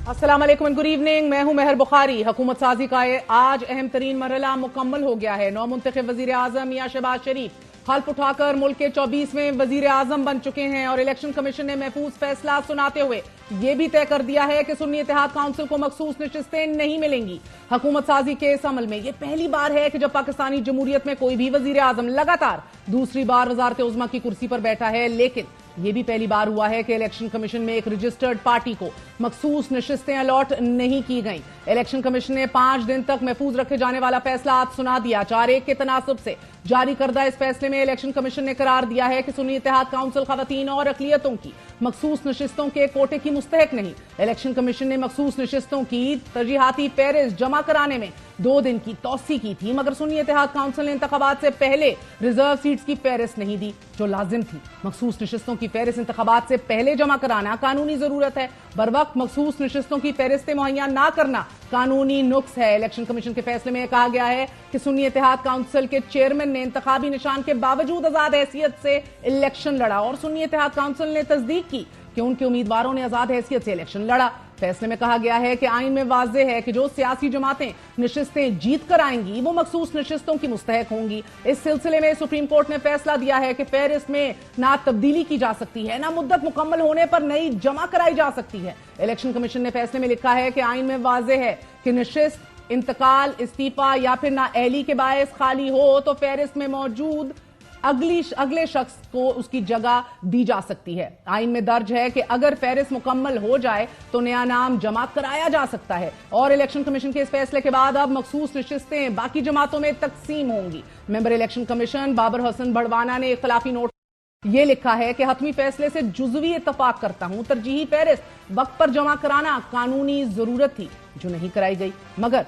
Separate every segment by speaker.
Speaker 1: अस्सलाम वालेकुम and good evening. मैं हूं महर बुखारी। हुकूमत साजी का आज अहम तरीन मरहला मुकम्मल हो गया है। नौमुंतखब वजीर आजम मियां शहबाज शरीफ हल्फ उठाकर मुल्क के 24वें वजीर आजम बन चुके हैं और इलेक्शन कमीशन ने महफूज फैसला सुनाते हुए यह भी तय कर दिया है कि सुन्नी इत्तेहाद काउंसिल को मखसूस नशिस्तें नहीं मिलेंगी। हुकूमत साजी के इस अमल में यह पहली बार है कि जब पाकिस्तानी जमहूरियत में कोई भी वजीर आजम लगातार दूसरी बार वजारत उज़्मा की कुर्सी पर बैठा है, लेकिन यह भी पहली बार हुआ है कि इलेक्शन कमीशन में एक रजिस्टर्ड पार्टी को मखसूस नशिस्तें अलॉट नहीं की गई। इलेक्शन कमीशन ने 5 दिन तक महफूज रखे जाने वाला फैसला आज सुना दिया। 4-1 के तनासब से जारी करदा इस फैसले में इलेक्शन कमीशन ने करार दिया है कि सुन्नी इत्तेहाद काउंसिल खवातीन और अक़लियतों की मखसूस नशिस्तों के कोटे की मुस्तहक नहीं। इलेक्शन कमीशन ने मखसूस नशिस्तों की तरजीहाती फहरिस्त जमा कराने में 2 दिन की तौसी की थी, मगर सुन्नी इत्तेहाद काउंसिल ने इंतखाबात से पहले रिजर्व सीट्स की फहरिस्त नहीं दी जो लाजिम थी। मखसूस नशिस्तों की फहरिस्त इंतखाबात से पहले जमा कराना कानूनी जरूरत है। बर वक्त मखसूस नशिस्तों की फहरिस्तें मुहैया ना करना कानूनी नुक्स है। इलेक्शन कमीशन के फैसले में कहा गया है कि सुन्नी इत्तेहाद काउंसिल के चेयरमैन ने इंतखाबी निशान के बावजूद आजाद हैसियत से इलेक्शन लड़ा और सुन्नी इत्तेहाद काउंसिल ने तस्दीक की कि उनके उम्मीदवारों ने आजाद हैसियत से इलेक्शन लड़ा। फैसले में कहा गया है कि आइन में वाज़ेह है कि जो सियासी जमातें नशिस्तें जीत कर आएंगी वो मखसूस नशिस्तों की मुस्तहक होंगी। इस सिलसिले में सुप्रीम कोर्ट ने फैसला दिया है कि फहरिस्त में ना तब्दीली की जा सकती है, ना मुद्दत मुकम्मल होने पर नई जमा कराई जा सकती है। इलेक्शन कमीशन ने फैसले में लिखा है कि आइन में वाज़ेह है कि नशिस्त इंतकाल, इस्तीफा या फिर ना अहली के बायस खाली हो तो फहरिस्त में मौजूद अगले शख्स को उसकी जगह दी जा सकती है। आइन में दर्ज है कि अगर फहरिस्त मुकम्मल हो जाए तो नया नाम जमा कराया जा सकता है और इलेक्शन कमीशन के इस फैसले के बाद अब मखसूस नशिस्तें बाकी जमातों में तकसीम होंगी। Member election commission Babar Hassan Barwana ने इख्तिलाफी नोट ये लिखा है कि हतमी फैसले से जुज़वी इत्तफाक करता हूं। तरजीही फहरिस्त वक्त पर जमा कराना कानूनी जरूरत थी जो नहीं कराई गई, मगर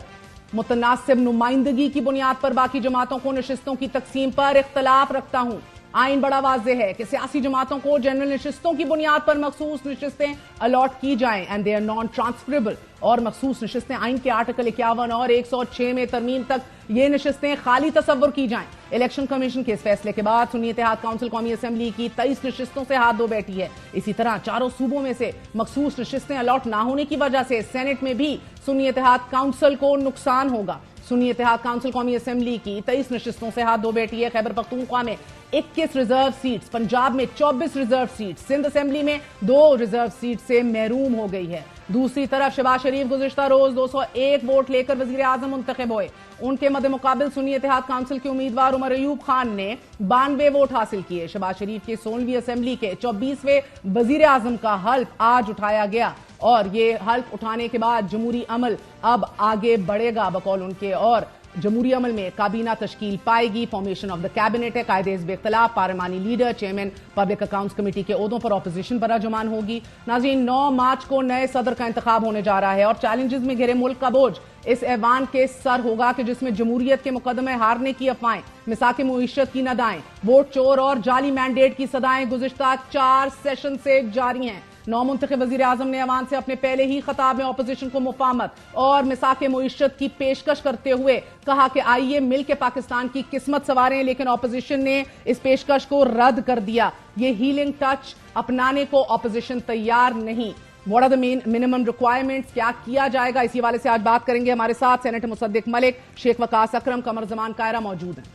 Speaker 1: मुतनासिब नुमाइंदगी की बुनियाद पर बाकी जमातों को नशिस्तों की तकसीम पर इख्तलाफ रखता हूं। आइन बड़ा वाज़ेह है कि सियासी जमातों को जनरल नशिस्तों की बुनियाद पर मखसूस नशिस्तें अलॉट की जाएं and they are non transferable और मखसूस नशिस्तें आइन के आर्टिकल 51 और 106 में तरमीम तक ये नशिस्तें खाली तस्वुर की जाएं। इलेक्शन कमीशन के इस फैसले के बाद सुन्नी इत्तेहाद काउंसिल कौमी असेंबली की 23 नशिस्तों से हाथ धो बैठी है। इसी तरह चारों सूबों में से मखसूस नशिस्तें अलॉट ना होने की वजह से सेनेट में भी सुन्नी इत्तेहाद काउंसिल को नुकसान होगा। सुन्नी इत्तेहाद काउंसिल कौमी असेंबली की 23 नशिस्तों से हाथ धो बैठी है। खैबर पख्तूनख्वा में 21 रिजर्व सीट्स, पंजाब में 24 रिजर्व सीट्स, सिंध असेंबली में 2 रिजर्व सीट से महरूम हो गई है। दूसरी तरफ शहबाज शरीफ गुज़िश्ता रोज 201 वोट लेकर वजीर आजम मुंतखब हुए। उनके मद्दे मुकाबिल सुन्नी इत्तेहाद काउंसिल के उम्मीदवार उमर अयूब खान ने 92 वोट हासिल किए। शहबाज शरीफ की 16वीं असेंबली के 24वें वजीर आजम का हल्फ आज उठाया गया और ये हल्फ उठाने के बाद जमहूरी अमल अब आगे बढ़ेगा बकौल उनके, और जमहूरी अमल में काबीना तश्कील पाएगी। फॉर्मेशन ऑफ द कैबिनेट है, कायदे हिज़्ब इख्तिलाफ, पार्लिमानी leader, chairman public accounts committee के ओहदों पर अपोजिशन पर जुमान होगी। नाज़रीन, 9 मार्च को नए सदर का इंतखाब होने जा रहा है और चैलेंजेस में घिरे मुल्क का बोझ इस ऐवान के सर होगा कि जिसमें जमहूरियत के मुकदमे हारने की अफवाहें, मिसाक मुईशत की नदाएं, वोट चोर और जाली मैंडेट की सदाएं गुज़िश्ता 4 सेशन से जारी हैं। नौमुंतखब वजीर आजम ने अवान से अपने पहले ही खिताब में अपोजिशन को मुफाहमत और मिसाक मुईशत की पेशकश करते हुए कहा कि आइए मिल के पाकिस्तान की किस्मत संवारें, लेकिन अपोजिशन ने इस पेशकश को रद्द कर दिया। ये हीलिंग टच अपनाने को अपोजिशन तैयार नहीं। What are the minimum requirements, क्या किया जाएगा, इसी हवाले से आज बात करेंगे। हमारे साथ सेनेटर मुसद्दिक मलिक, शेख वकास अकरम, कमर जमान कायरा मौजूद हैं।